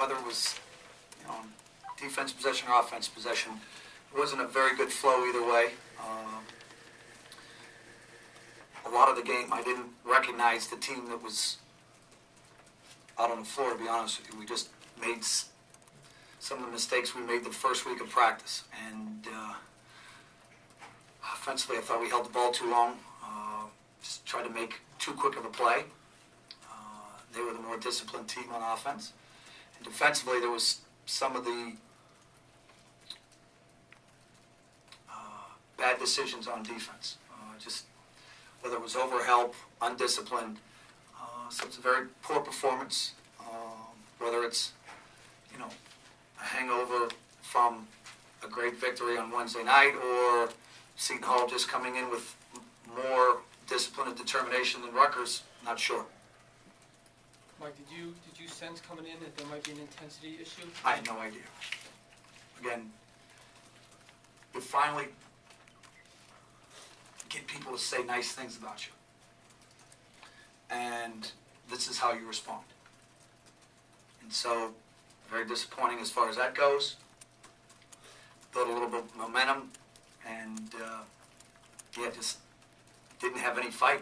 whether it was, defense possession or offense possession. It wasn't a very good flow either way. A lot of the game, I didn't recognize the team that was out on the floor, to be honest with you. We just made some of the mistakes we made the first week of practice. And offensively, I thought we held the ball too long. Just tried to make too quick of a play. They were the more disciplined team on offense. And defensively, there was some of the bad decisions on defense. Just whether it was overhelp, undisciplined. So it's a very poor performance. Whether it's, a hangover from a great victory on Wednesday night, or Seton Hall just coming in with more discipline and determination than Rutgers, not sure. Mike, did you sense coming in that there might be an intensity issue? I had no idea. Again, you finally get people to say nice things about you. And this is how you respond. And so, very disappointing as far as that goes. Built a little bit of momentum, and just didn't have any fight.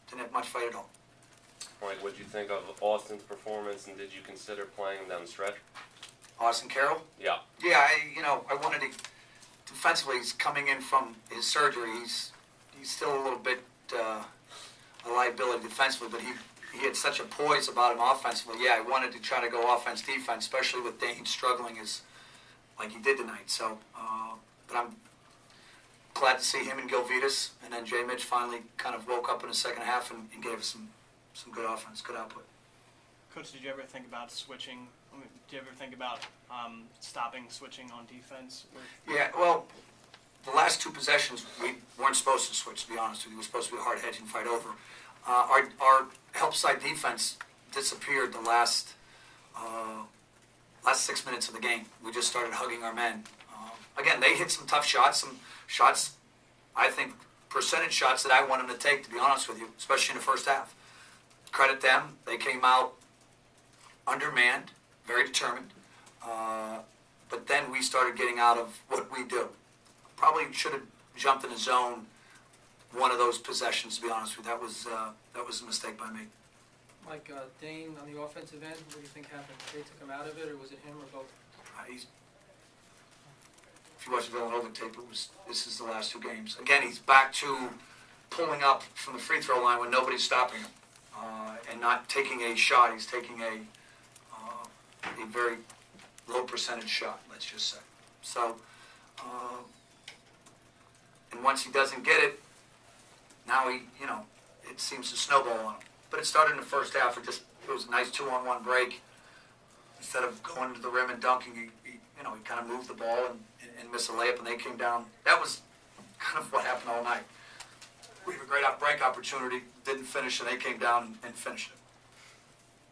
Didn't have much fight at all. Mike, what did you think of Austin's performance, and did you consider playing him down the stretch? Austin Carroll? Yeah. Yeah, I wanted to. Defensively, he's coming in from his surgery. He's still a little bit a liability defensively, but he had such a poise about him offensively. Yeah, I wanted to try to go offense-defense, especially with Dane struggling like he did tonight. So, but I'm glad to see him and Gilvitas, and then Jay Mitch finally kind of woke up in the second half and gave us some good offense, good output. Coach, did you ever think about switching? Did you ever think about stopping switching on defense? Yeah, well, the last two possessions we weren't supposed to switch, to be honest with you. It was supposed to be a hard hedge and fight over. Our help side defense disappeared the last 6 minutes of the game. We just started hugging our men. Again, they hit some tough shots, I think, percentage shots that I wanted them to take, to be honest with you, especially in the first half. Credit them. They came out undermanned, very determined. But then we started getting out of what we do. Probably should have jumped in the zone one of those possessions, to be honest with you. That was a mistake by me. Mike, Dane on the offensive end, what do you think happened? They took him out of it, or was it him, or both? If you watch the Villanova tape, this is the last two games. Again, he's back to pulling up from the free throw line when nobody's stopping him, and not taking a shot. He's taking a very low percentage shot, let's just say. So, and once he doesn't get it, now it seems to snowball on him. But it started in the first half. It was a nice 2-on-1 break. Instead of going to the rim and dunking, he kind of moved the ball and missed a layup, and they came down. That was kind of what happened all night. We have a great break opportunity, didn't finish, and they came down and finished it.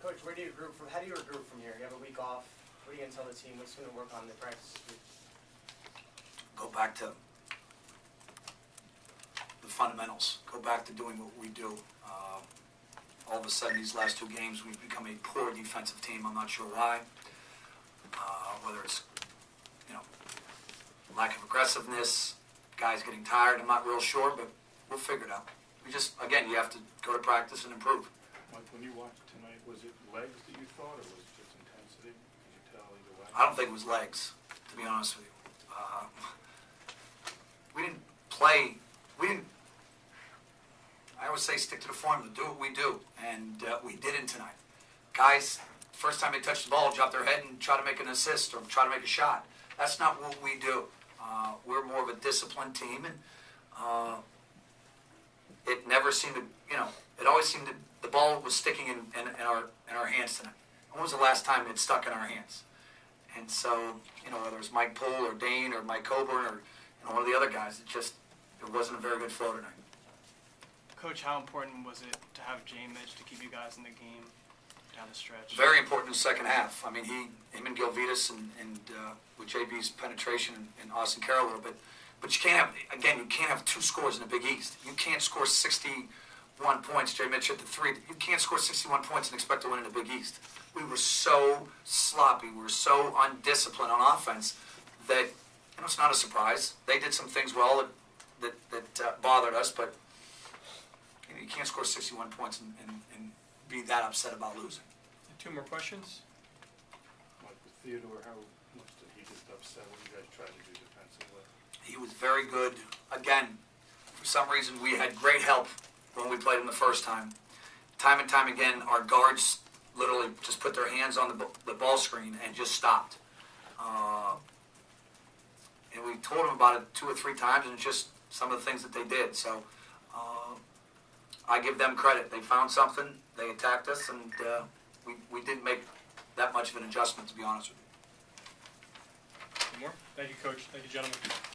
Coach, where do you regroup from? How do you regroup from here? You have a week off. What are you going to tell the team? What's going to work on the practice week? Go back to the fundamentals. Go back to doing what we do. All of a sudden, these last two games, we've become a poor defensive team. I'm not sure why. Whether it's, lack of aggressiveness, guys getting tired, I'm not real sure, but we'll figure it out. Again, you have to go to practice and improve. Mike, when you watched tonight, was it legs that you thought, or was it just intensity? Could you tell either way? I don't think it was legs, to be honest with you. I always say stick to the formula, do what we do, and we didn't tonight. Guys, first time they touch the ball, drop their head and try to make an assist or try to make a shot. That's not what we do. We're more of a disciplined team, and it never seemed to, it always seemed that the ball was sticking in our hands tonight. When was the last time it stuck in our hands? And so, whether it was Mike Poole or Dane or Mike Coburn or one of the other guys, it wasn't a very good flow tonight. Coach, how important was it to have Jay Mitch to keep you guys in the game down the stretch? Very important in the second half. I mean, him and Gilvitas and with JB's penetration and Austin Carroll a little bit. But you can't have two scores in the Big East. You can't score 61 61 points. Jay Mitch hit the three. You can't score 61 points and expect to win in the Big East. We were so sloppy. We were so undisciplined on offense that, it's not a surprise. They did some things well that bothered us, but you can't score 61 points and be that upset about losing. Two more questions? Like with Theodore, how much did he get upset? What did you guys try to do defensively? He was very good. Again, for some reason, we had great help when we played him the first time. Time and time again, our guards literally just put their hands on the ball screen and just stopped. And we told them about it 2 or 3 times, and just some of the things that they did. So I give them credit. They found something, they attacked us, and we didn't make that much of an adjustment, to be honest with you. Any more? Thank you, Coach. Thank you, gentlemen.